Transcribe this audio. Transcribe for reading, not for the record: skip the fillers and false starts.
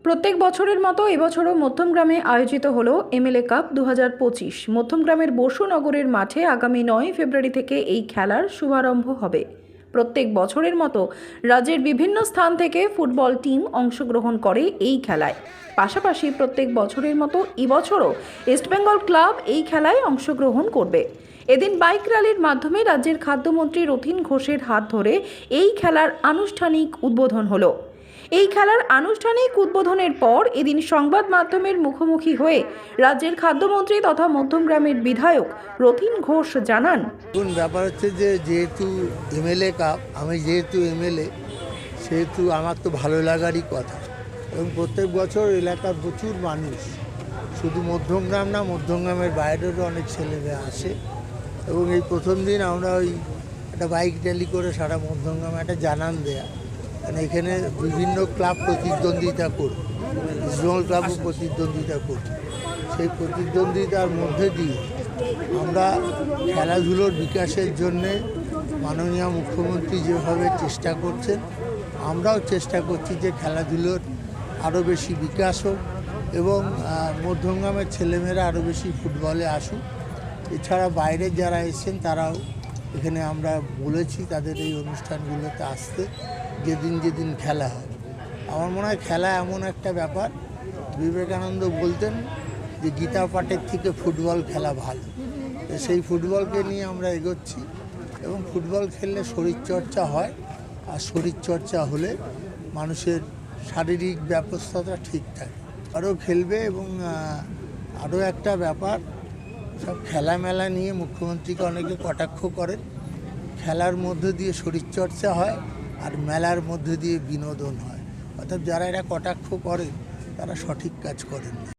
প্রত্যেক বছরের মতো এবছরও মধ্যমগ্রামে আয়োজিত হলো এমএলএ কাপ 2025। মধ্যমগ্রামের বসুনগরের মাঠে আগামী 9 ফেব্রুয়ারি থেকে এই খেলার শুভারম্ভ হবে। প্রত্যেক বছরের মতো রাজ্যের বিভিন্ন স্থান থেকে ফুটবল টিম অংশগ্রহণ করে এই খেলায়। পাশাপাশি প্রত্যেক বছরের মতো এবছরও ইস্টবেঙ্গল ক্লাব এই খেলায় অংশগ্রহণ করবে। এদিন বাইক র্যালির মাধ্যমে রাজ্যের খাদ্যমন্ত্রী রথীন ঘোষের হাত ধরে এই খেলার আনুষ্ঠানিক উদ্বোধন হলো। এই খেলার আনুষ্ঠানিক উদ্বোধনের পর এদিন সংবাদ মাধ্যমের মুখোমুখি হয়ে রাজ্যের খাদ্যমন্ত্রী তথা মধ্যমগ্রামের বিধায়ক রথীন ঘোষ জানান, ব্যাপার হচ্ছে যে যেহেতু এমএলএ কাপ, আমি যেহেতু এমএলএ সেহেতু আমার তো ভালো লাগারই কথা। এবং প্রত্যেক বছর এলাকার প্রচুর মানুষ, শুধু মধ্যমগ্রাম না, মধ্যমগ্রামের বাইরেরও অনেক ছেলেমেয়ে আসে। এবং এই প্রথম দিন আমরা ওই একটা বাইক র্যালি করে সারা মধ্যমগ্রামে একটা জানান দেয়া, মানে এখানে বিভিন্ন ক্লাব প্রতিদ্বন্দ্বিতা করবে, ইস্টবেঙ্গল ক্লাবও প্রতিদ্বন্দ্বিতা করবে। সেই প্রতিদ্বন্দ্বিতার মধ্যে দিয়ে আমরা খেলাধুলোর বিকাশের জন্যে মাননীয় মুখ্যমন্ত্রী যেভাবে চেষ্টা করছেন, আমরাও চেষ্টা করছি যে খেলাধুলোর আরও বেশি বিকাশ হোক এবং মধ্যমগ্রামের ছেলেমেয়েরা আরও বেশি ফুটবলে আসুক। এছাড়া বাইরে যারা এসেছেন তারাও এখানে আমরা বলেছি তাদের এই অনুষ্ঠানগুলোতে আসতে, যেদিন যেদিন খেলা হয়। আমার মনে হয় খেলা এমন একটা ব্যাপার, বিবেকানন্দ বলতেন যে গীতা পাঠের থেকে ফুটবল খেলা ভালো। সেই ফুটবলকে নিয়ে আমরা এগোচ্ছি এবং ফুটবল খেললে শরীরচর্চা হয়, আর শরীরচর্চা হলে মানুষের শারীরিক ব্যবস্থাটা ঠিক থাকে। আরও খেলবে এবং আরও একটা ব্যাপার, সব খেলামেলা নিয়ে মুখ্যমন্ত্রীকে অনেকে কটাক্ষ করেন। খেলার মধ্যে দিয়ে শরীরচর্চা হয় আর মেলার মধ্যে দিয়ে বিনোদন হয়। অর্থাৎ যারা এরা কটাক্ষ করেন তারা সঠিক কাজ করেন না।